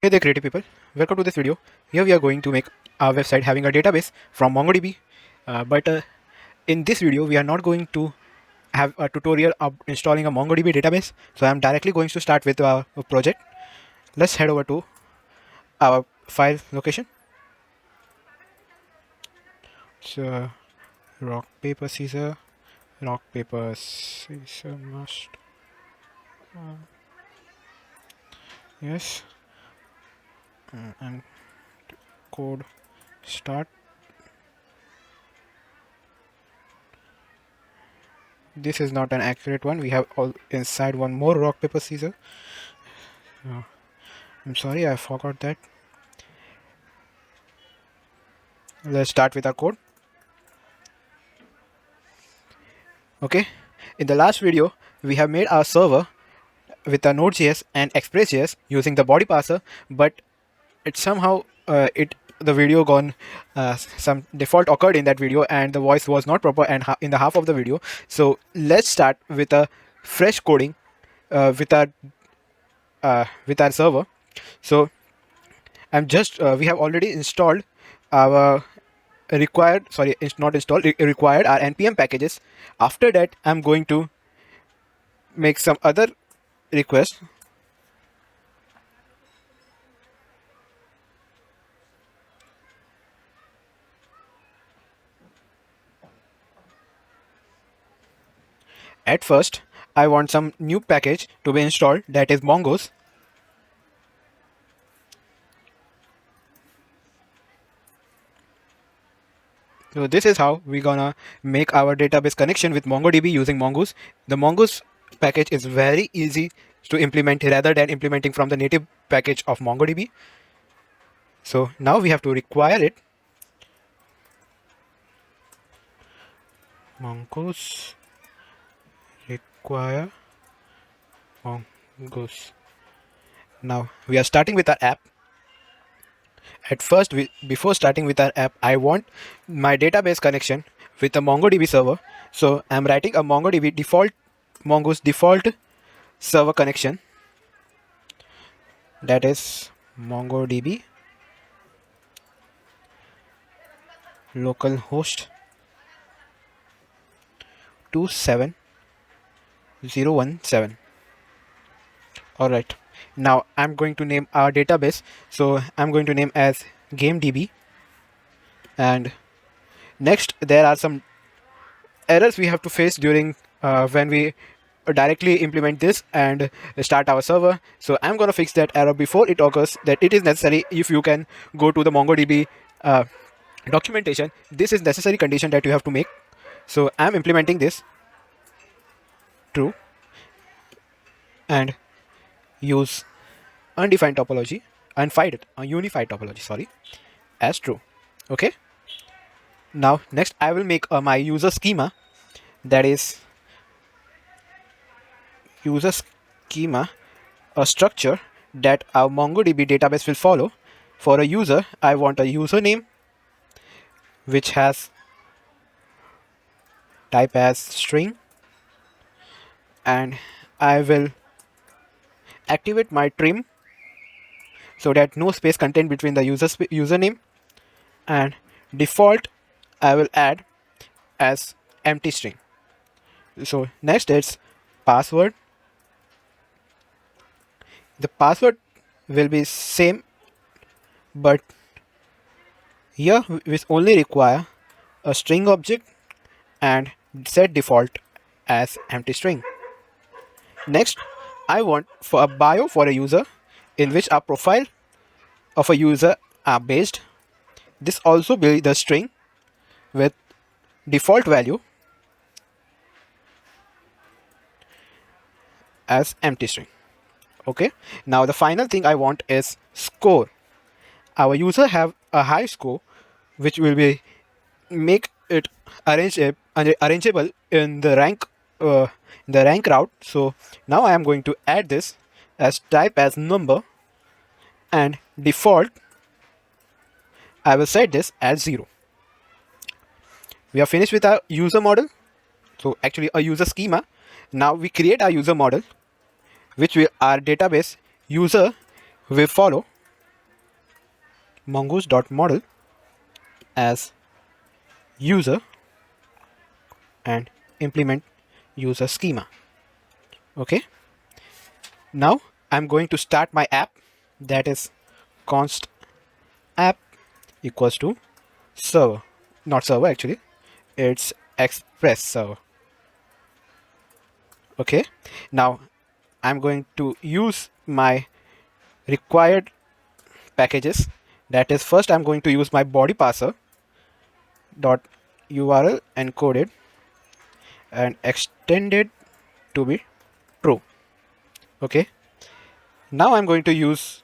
Hey there creative people, welcome to this video. Here we are going to make our website having a database from MongoDB. But in this video we are not going to have a tutorial of installing a MongoDB database. So I'm directly going to start with our project. Let's head over to our file location. So rock paper scissor must, yes, and code start. This is not an accurate one. We have all inside one more rock paper scissor. I'm sorry, I forgot that. Let's start with our code. Okay, in the last video we have made our server with a Node.js and Express.js using the body parser, but it somehow the video gone, some default occurred in that video and the voice was not proper and in the half of the video. So let's start with a fresh coding with our server. So we have already installed our required required our npm packages. After that I'm going to make some other requests. At first I want some new package to be installed, that is Mongos. So this is how we're gonna make our database connection with MongoDB using Mongoose. The Mongoose package is very easy to implement rather than implementing from the native package of MongoDB. So now we have to require it. Mongoose require Mongoose. Now we are starting with our app. At first, before starting with our app, I want my database connection with a MongoDB server. So I'm writing a Mongoose default server connection, that is MongoDB localhost 27017. All right. Now I'm going to name our database. So I'm going to name as GameDB. And next, there are some errors we have to face during when we directly implement this and start our server. So I'm going to fix that error before it occurs. That it is necessary. If you can go to the MongoDB documentation, this is necessary condition that you have to make. So I'm implementing this true and use unified topology as true. Okay, now next I will make my user schema, that is user schema, a structure that our MongoDB database will follow. For a user, I want a username which has type as string, and I will activate my trim so that no space contained between the username, and default I will add as empty string. So next it's password. The password will be same, but here we only require a string object and set default as empty string. Next, I want for a bio for a user in which our profile of a user are based. This also be the string with default value as empty string. Okay, now the final thing I want is score. Our user have a high score which will be make it arrangeable in the rank route. So now I am going to add this as type as number, and default I will set this as 0. We are finished with our user model, so actually a user schema. Now we create our user model which our database user will follow. mongoose.model as user and implement user schema. Okay, now I'm going to start my app, that is const app equals to server, not server actually, it's express server. Okay, now I'm going to use my required packages. That is, first I'm going to use my body parser dot url encoded and extended to be true. Okay, now I'm going to use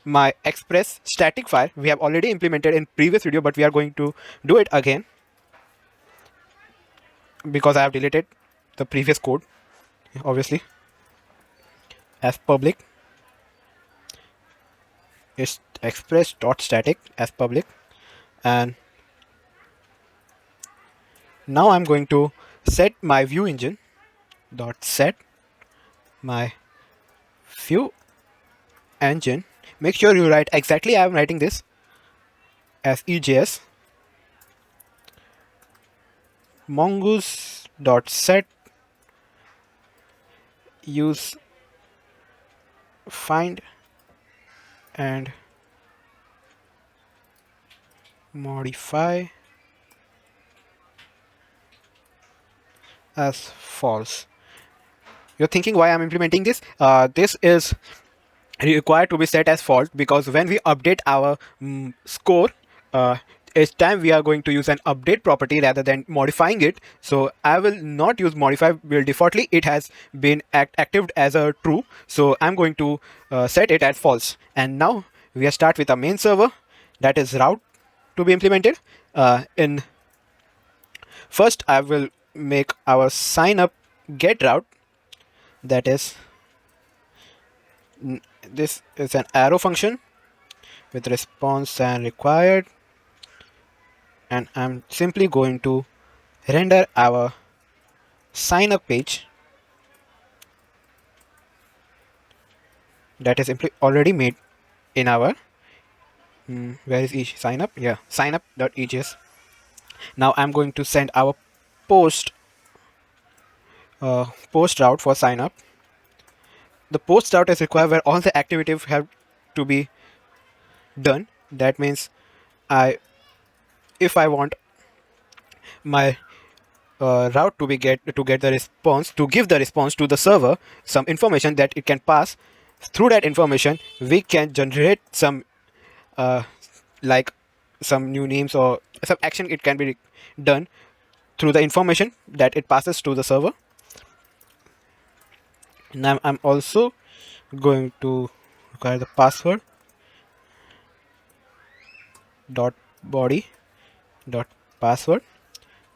my express static file we have already implemented in previous video, but we are going to do it again because I have deleted the previous code, obviously. As public is express.static as public, and now I'm going to set my view engine dot set my view engine. Make sure you write exactly I'm writing this as EJS mongoose dot set use find and modify as false. You're thinking why I'm implementing this? This is required to be set as false because when we update our score, each time we are going to use an update property rather than modifying it. So I will not use modify, will defaultly it has been active as a true, so I'm going to set it as false. And now we start with a main server, that is route to be implemented. In first I will make our sign up get route, that is this is an arrow function with response and required, and I'm simply going to render our sign up page that is already made in our where is each sign up, yeah, sign up.ejs. Now I'm going to send our post post route for sign up. The post route is required where all the activities have to be done. That means if I want my route to get the response, to give the response to the server some information that it can pass. Through that information we can generate some like some new names or some action it can be done through the information that it passes to the server. Now I'm also going to require the password dot body dot password,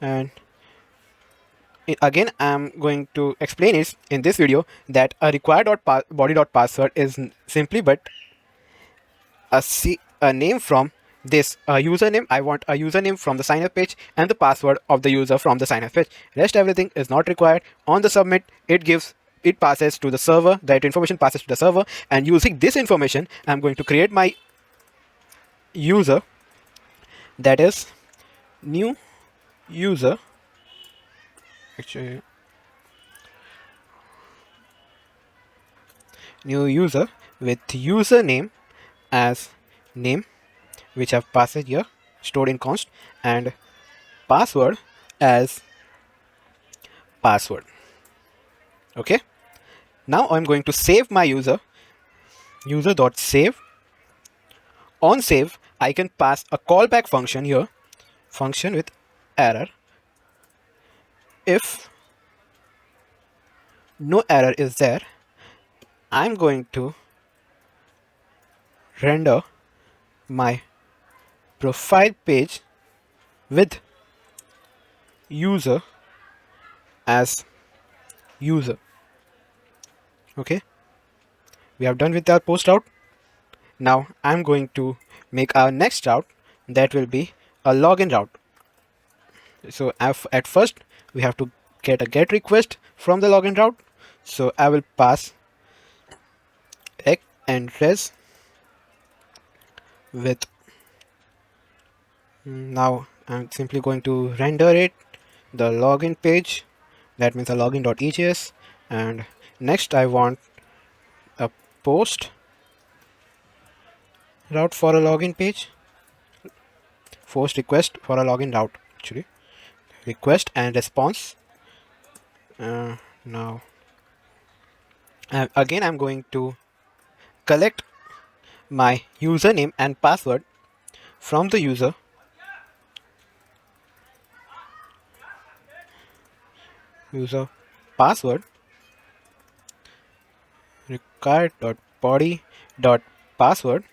and again I'm going to explain it in this video that a required body dot password is simply but a name from this username. I want a username from the sign up page and the password of the user from the sign up page. Rest everything is not required. On the submit, it passes to the server, that information passes to the server, and using this information I'm going to create my user, that is new user, actually new user with username as name, which have passed here stored in const, and password as password. Okay, now I'm going to save my user.save. On save I can pass a callback function here, function with error. If no error is there, I'm going to render my profile page with user as user. Okay, we have done with our post route. Now I'm going to make our next route, that will be a login route. So at first we have to get a get request from the login route, so I will pass ec and res with Now I'm simply going to render it, the login page, that means a login.egs, and next I want a post route for a login page, post request for a login route actually, request and response. Now again I'm going to collect my username and password from the user password required.body.password,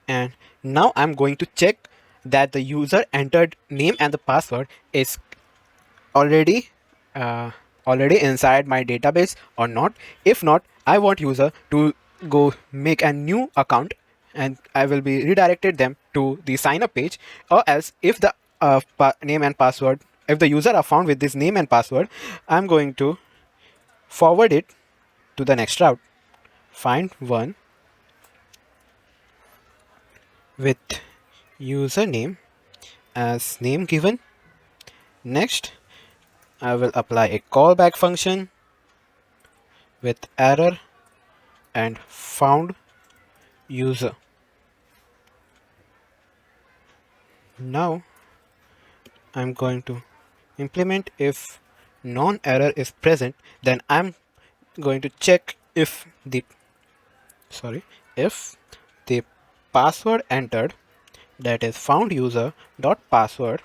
and now I'm going to check that the user entered name and the password is already uh, already inside my database or not. If not, I want user to go make a new account, and I will be redirected them to the sign up page. Or else, if the name and password, if the user are found with this name and password, I'm going to forward it to the next route. Find one with username as name given. Next, I will apply a callback function with error and found user. Now I'm going to implement if non-error is present, then I'm going to check if if the password entered, that is found user dot password,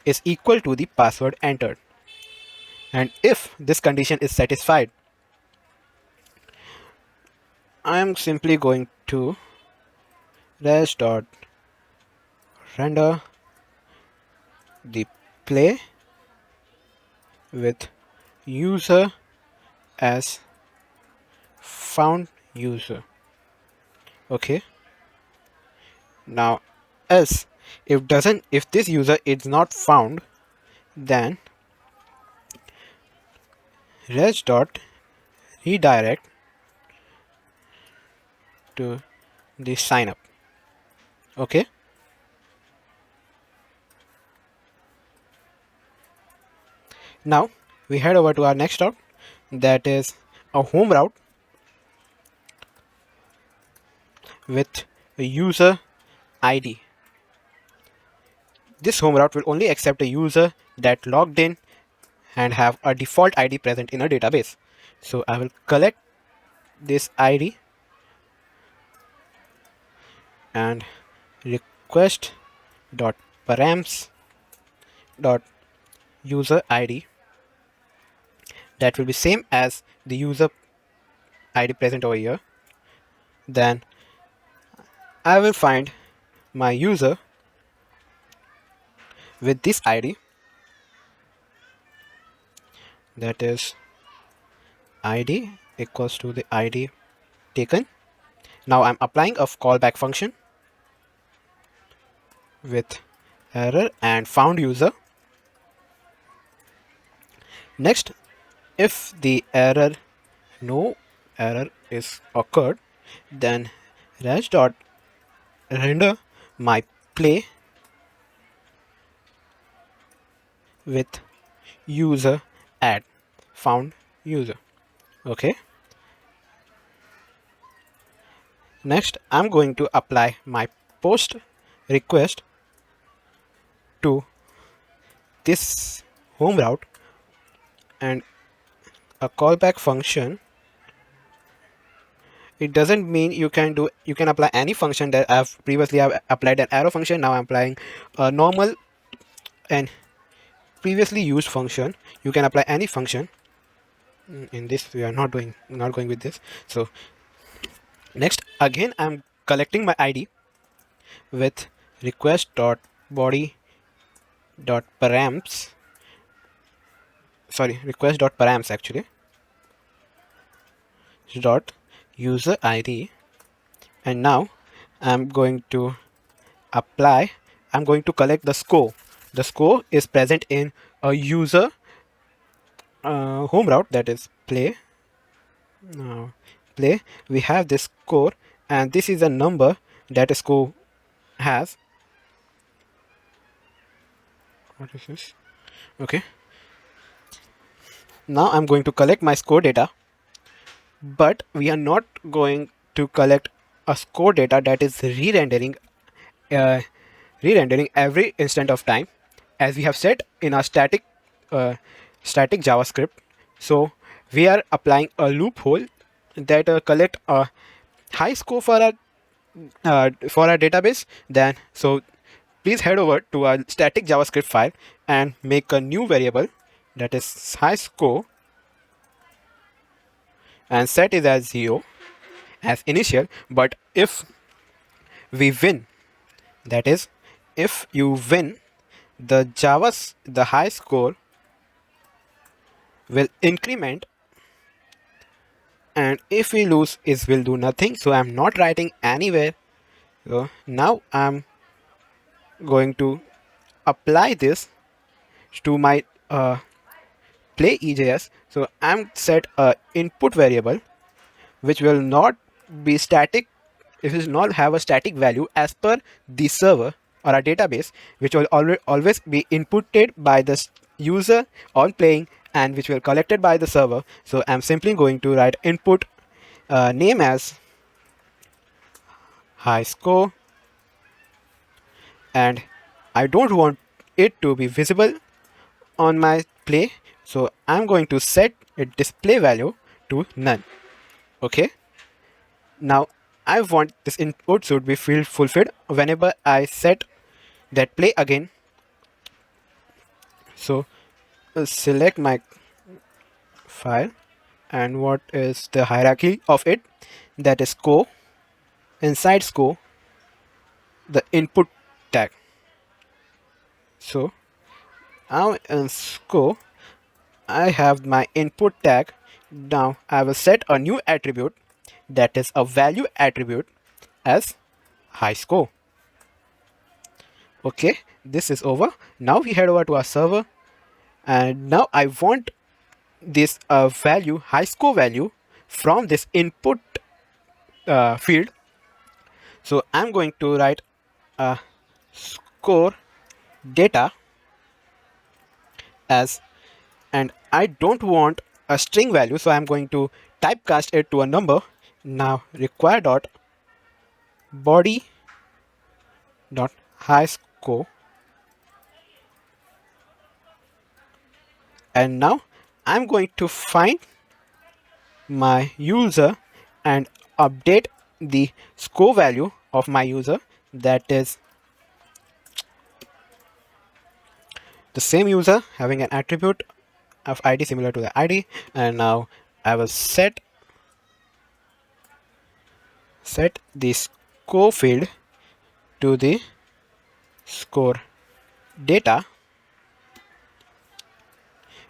is equal to the password entered, and if this condition is satisfied, I am simply going to res dot render the play with user as found user. Okay, now else, if this user is not found, then res dot redirect to the sign up. Okay, now we head over to our next route, that is a home route with a user ID. This home route will only accept a user that logged in and have a default ID present in a database. So I will collect this ID and request dot params dot user ID, that will be same as the user ID present over here. Then I will find my user with this ID, that is ID equals to the ID taken. Now I'm applying a callback function with error and found user. Next, if the no error is occurred, then res dot render my play with user add found user. Okay, next I'm going to apply my post request to this home route and a callback function. It doesn't mean you can apply any function that I've previously have applied an arrow function. Now I'm applying a normal and previously used function. You can apply any function. In this we are not going with this. So next again I'm collecting my ID with request dot body dot params, request dot params actually, dot user ID, and now I'm going to collect the score. The score is present in a user home route, that is play. Now play, we have this score, and this is a number that a score has. What is this? Okay. Now I'm going to collect my score data, but we are not going to collect a score data that is uh, re-rendering every instant of time, as we have set in our uh, static JavaScript. So we are applying a loophole that collect a high score for our database. Then so please head over to our static JavaScript file and make a new variable that is high score and set it as 0 as initial. But if we win, that is, if you win, the high score will increment, and if we lose, it will do nothing. So I'm not writing anywhere. So now I'm going to apply this to my play EJS. So I'm set a input variable which will not be static. It will not have a static value as per the server or a database, which will always be inputted by the user on playing and which will collected by the server. So I'm simply going to write input name as high score, and I don't want it to be visible on my play, so I'm going to set its display value to none. Okay. Now I want this input should be fulfilled whenever I set that play again. So select my file, and what is the hierarchy of it? That is score. Inside score, the input tag. So now in score, I have my input tag. Now I will set a new attribute, that is a value attribute, as high score. Okay, this is over. Now we head over to our server, and now I want this value, high score value, from this input field. So I'm going to write score data as, and I don't want a string value, so I'm going to typecast it to a number. Now require dot body dot high score, and now I'm going to find my user and update the score value of my user, that is the same user having an attribute of ID similar to the ID. And now I will set the score field to the score data.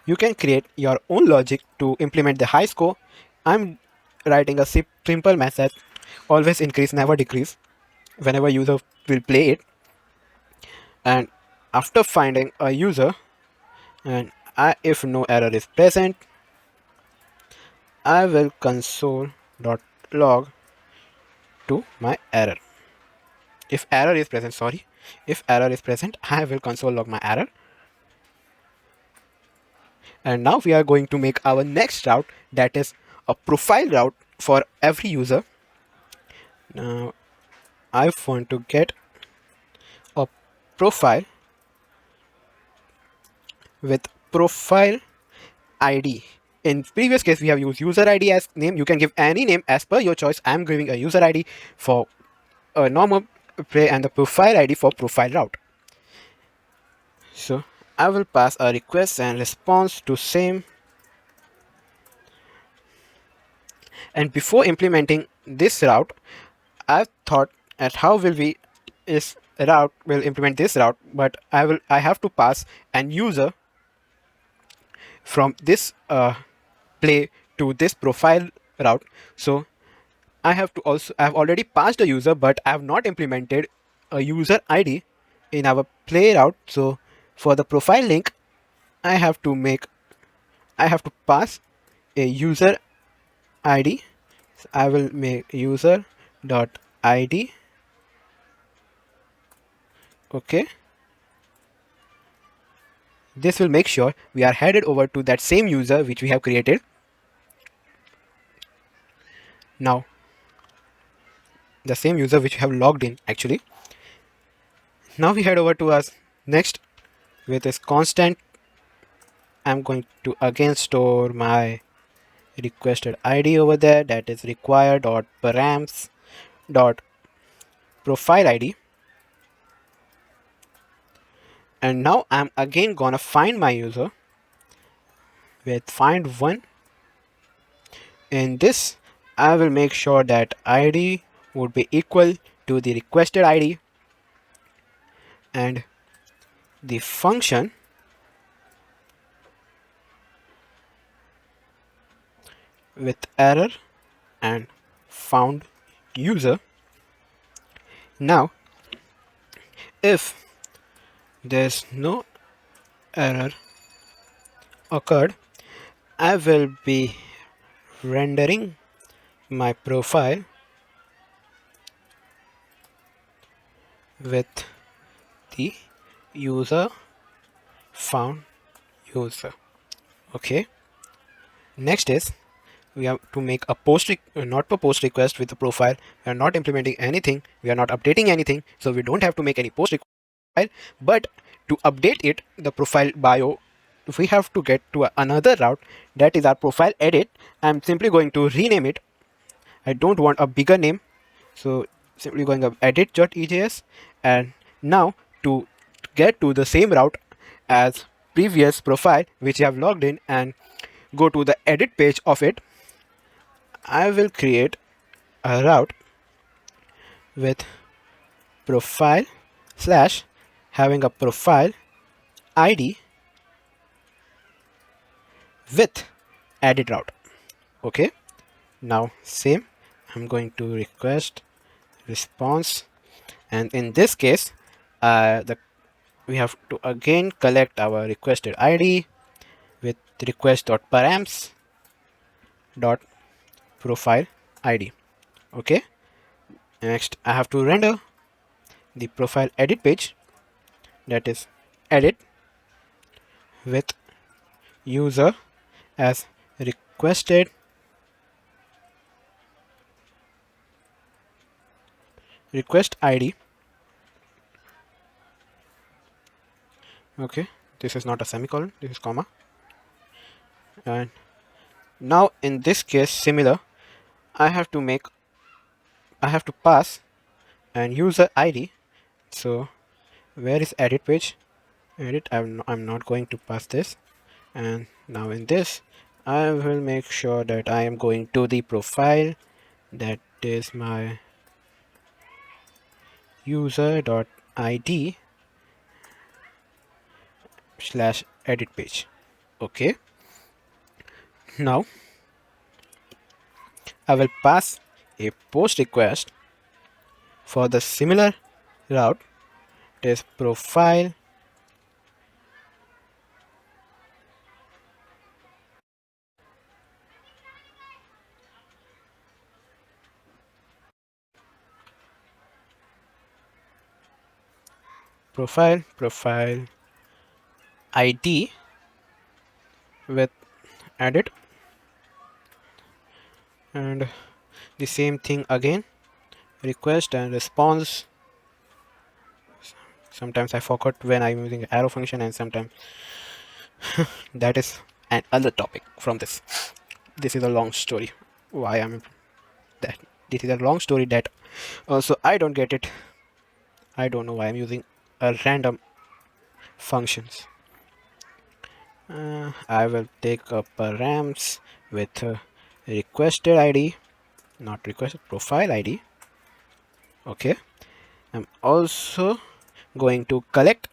You can create your own logic to implement the high score. I'm writing a simple method, always increase never decrease, whenever user will play it. And after finding a user, and if no error is present, I will console.log to my error. If error is present, sorry, if error is present, I will console log my error. And now we are going to make our next route, that is a profile route for every user. Now I want to get a profile with profile ID. In previous case, we have used user ID as name. You can give any name as per your choice. I'm giving a user ID for a normal play and the profile ID for profile route. So I will pass a request and response to same. And before implementing this route, I thought at how will we is route will implement this route, but I have to pass an user from this play to this profile route. So I have already passed a user, but I have not implemented a user ID in our play route. So for the profile link, I have to pass a user ID. So I will make user dot ID. Okay. This will make sure we are headed over to that same user which we have created. Now, the same user which we have logged in actually. Now we head over to us next with this constant. I'm going to again store my requested ID over there, that is require dot params dot profile ID. And now I'm again gonna find my user with find one. In this, I will make sure that ID would be equal to the requested ID, and the function with error and found user. Now, if there's no error occurred, I will be rendering my profile with the user found user. Okay. Next is we have to make a not a post request with the profile. We are not implementing anything. We are not updating anything. So we don't have to make any post request. But to update it, the profile bio, we have to get to another route, that is our profile edit. I'm simply going to rename it. I don't want a bigger name, so simply going to edit.ejs. And now to get to the same route as previous profile which you have logged in and go to the edit page of it, I will create a route with profile slash having a profile ID with edit route. Okay, now same, I'm going to request response, and in this case we have to again collect our requested ID with request.params dot profile ID. Okay, next I have to render the profile edit page, that is edit with user as requested request ID. Okay, this is not a semicolon, this is comma. And now in this case similar, I have to pass an user ID. So where is edit page? Edit, I'm not going to pass this. And now in this I will make sure that I am going to the profile, that is my user.id slash edit page. Okay, now I will pass a post request for the similar route, it is profile profile ID with edit, and the same thing again, request and response. Sometimes I forgot when I'm using arrow function, and sometimes that is another topic from this. This is a long story why I'm that this is a long story that also I don't get it. I don't know why I'm using a random functions. I will take a params with requested ID, not requested, profile ID. Okay, I'm also going to collect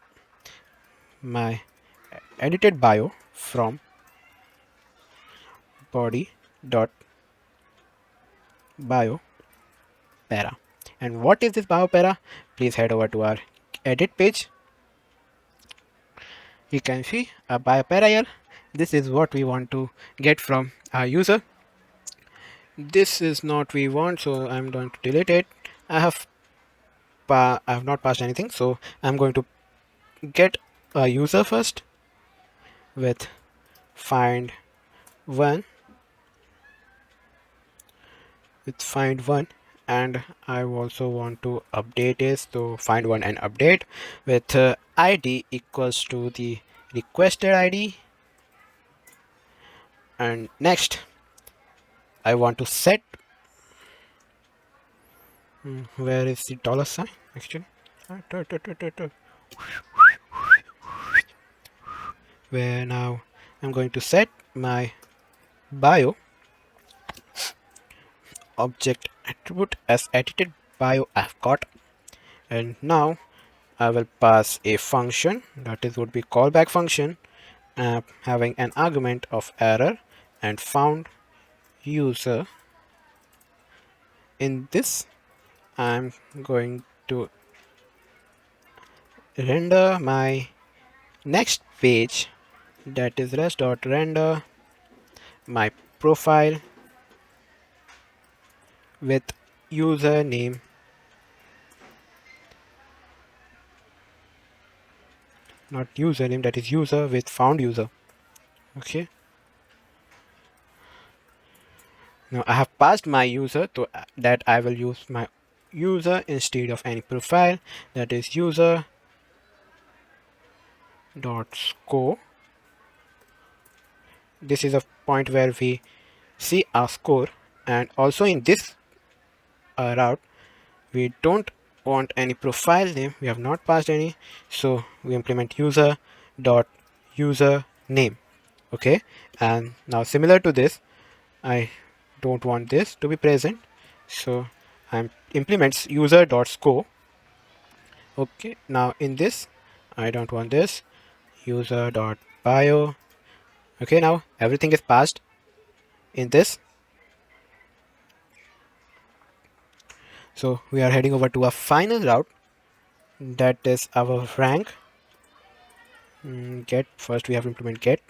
my edited bio from body dot bio para. And what is this bio para? Please head over to our edit page. You can see a bio para here. This is what we want to get from our user. This is not we want, so I'm going to delete it. I have not passed anything, so I'm going to get a user first. with find one and I also want to update it, so find one and update with id equals to the requested id. And next I want to set where is the dollar sign actually. Where now I'm going to set my bio object attribute as edited bio I've got. And now I will pass a function that is would be callback function having an argument of error and found user. In this I'm going to render my next page, that is res.render my profile with username, not username, that is user with found user. Okay, now I have passed my user to that I will use my user instead of any profile, that is user dot score. This is a point where we see our score, and also in this route we don't want any profile name, we have not passed any, so we implement user dot user name. Okay, and now similar to this I don't want this to be present, so I implements user dot score. Okay, now in this I don't want this, user dot bio. Okay, now everything is passed in this. So we are heading over to a final route, that is our rank. Get, first we have to implement get.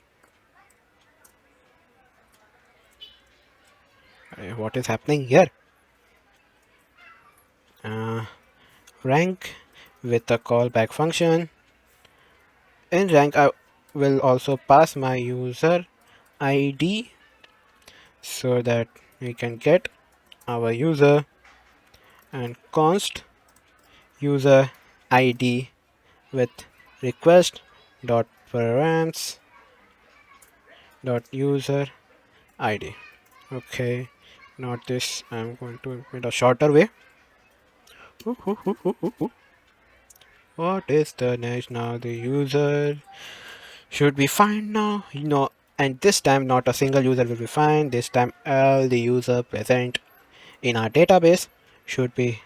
What is happening here? Rank with a callback function. In rank I will also pass my user ID so that we can get our user, and const user ID with request dot params dot user ID. Okay, not this, I'm going to implement a shorter way. What is the next? Now the user should be fine now, and this time not a single user will be fine. This time all the user present in our database should be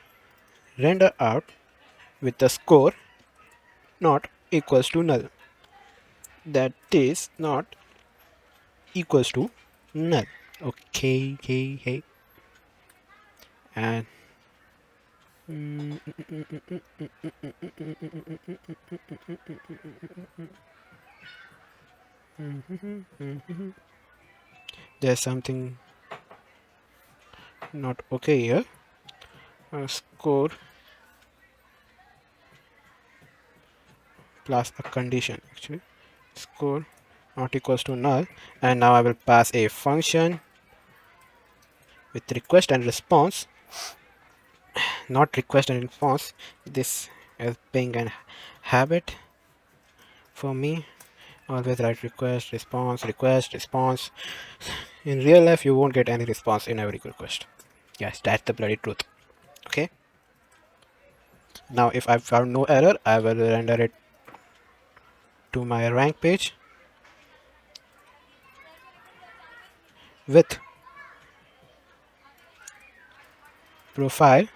rendered out with the score not equals to null, that is not equals to null. Okay, and there's something not okay here. Score plus a condition, actually score not equals to null, and now I will pass a function with request and response, not request and response. This is being an habit for me, always write request response. In real life you won't get any response in every request. Yes, that's the bloody truth. Okay, now if I found no error I will render it to my rank page with profile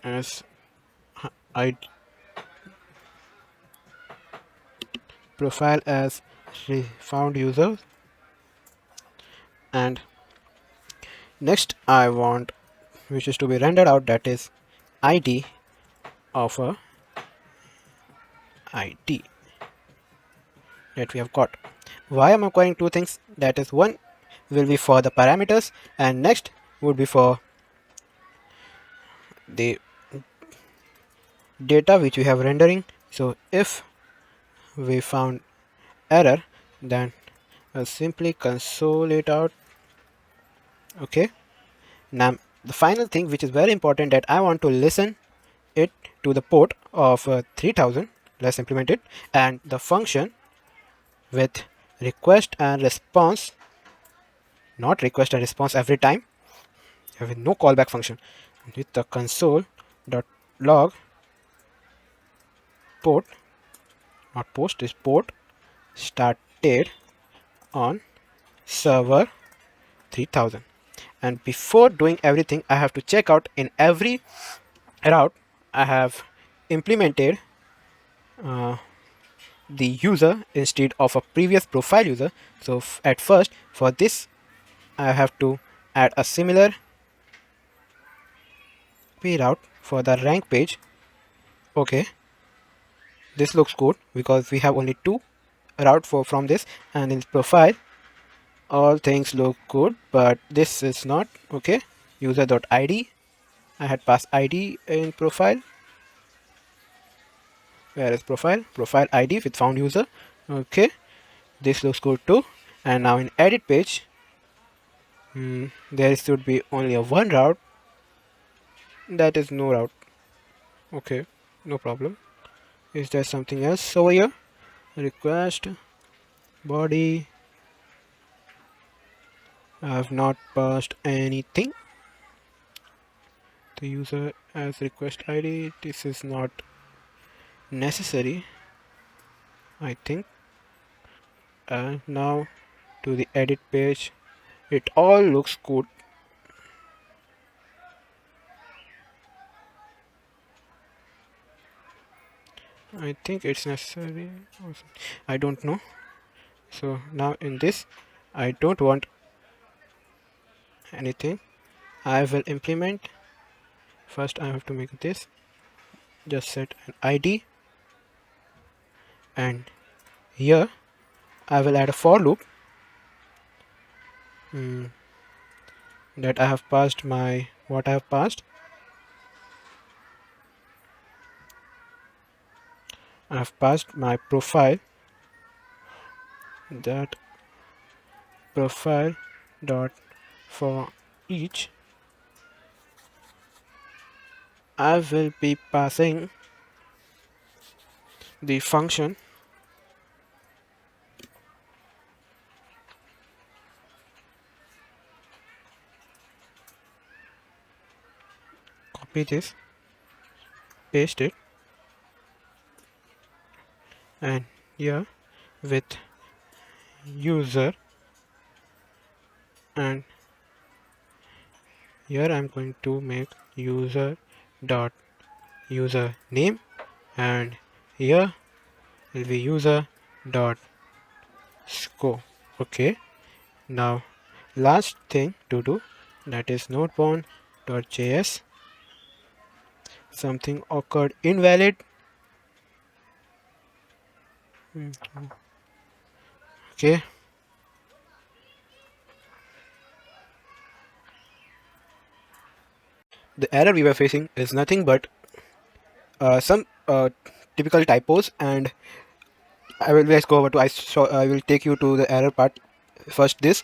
as I profile as found user, and next I want which is to be rendered out, that is ID of a ID that we have got. Why am I acquiring two things? That is, one will be for the parameters and next would be for the data which we have rendering So if we found error, then I'll simply console it out. Okay. Now the final thing, which is very important, that I want to listen it to the port of 3000. Let's implement it, and the function with request and response, not request and response every time, with no callback function, with the console dot log port, not post, is port started on server 3000. And before doing everything, I have to check out in every route I have implemented the user instead of a previous profile user. So at first, for this I have to add a similar pay route for the rank page. Okay, this looks good because we have only two route for from this, and in profile all things look good, but this is not okay. User.id, I had passed id in profile. Where is profile id with found user. Okay, this looks good too. And now in edit page, there should be only a one route, that is no route. Okay, no problem. Is there something else over here? Request body, I have not passed anything. The user as request id, this is not necessary, I think. And now to the edit page, it all looks good. I think it's necessary, I don't know. So now in this, I don't want anything. I will implement. First I have to make this, just set an id, and here I will add a for loop that I have passed my what I have passed. I have passed my profile, that profile dot for each. I will be passing the function copy this, paste it, and here with user, and here I'm going to make user dot user name, and here will be user dot score. Okay, now last thing to do, that is nodebound.js. Something occurred invalid. Okay, the error we were facing is nothing but some typical typos, and I will let's go over to I will take you to the error part. First, this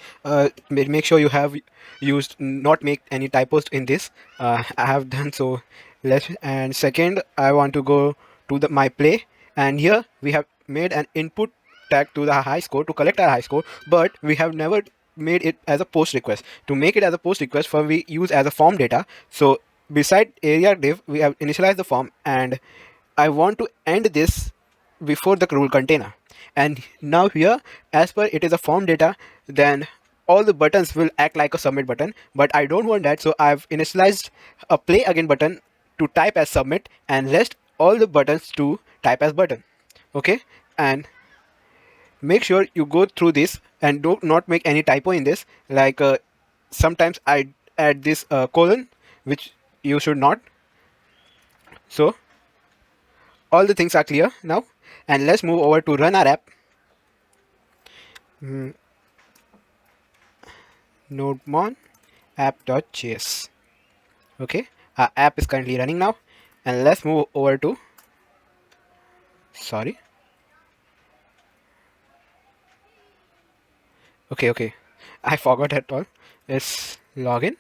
make sure you have used not make any typos in this. I have done so. Let's, and second, I want to go to the my play, and here we have made an input tag to the high score to collect our high score, but we have never made it as a post request. To make it as a post request, for we use as a form data. So beside area div, we have initialized the form, and I want to end this before the rule container. And now here, as per it is a form data, then all the buttons will act like a submit button, but I don't want that, so I've initialized a play again button to type as submit, and rest all the buttons to type as button. Okay, and make sure you go through this and do not make any typo in this, like sometimes I add this colon, which you should not. So all the things are clear now, and let's move over to run our app. Nodemon app.js. Okay, our app is currently running now, and let's move over to Sorry. Okay. I forgot at all. It's login.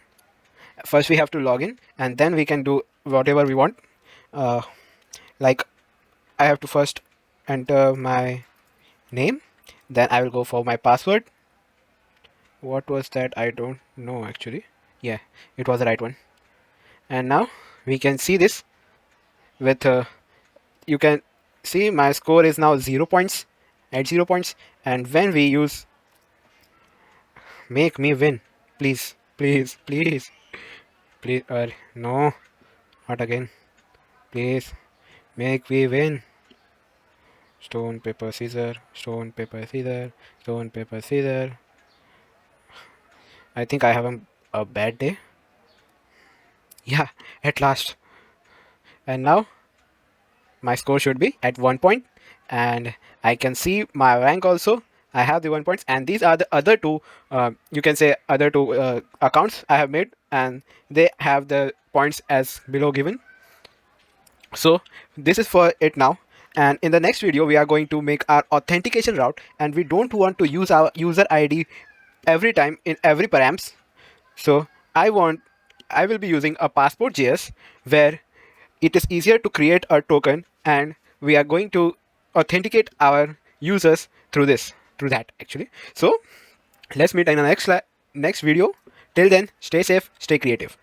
First we have to log in, and then we can do whatever we want. Uh, like I have to first enter my name, then I will go for my password. What was that? I don't know actually. Yeah, it was the right one. And now we can see this with you can see my score is now 0 points at 0 points. And when we use make me win, please, no, not again, please make me win. Stone paper scissor, stone paper scissor, stone paper scissor. I think I have a bad day. Yeah, at last. And now my score should be at 1 point, and I can see my rank also. I have the 1 points, and these are the other two, you can say other two accounts I have made, and they have the points as below given. So this is for it now. And in the next video we are going to make our authentication route, and we don't want to use our user ID every time in every params. So I will be using a passport.js where it is easier to create a token, and we are going to authenticate our users through that actually. So let's meet in the next video. Till then, stay safe, stay creative.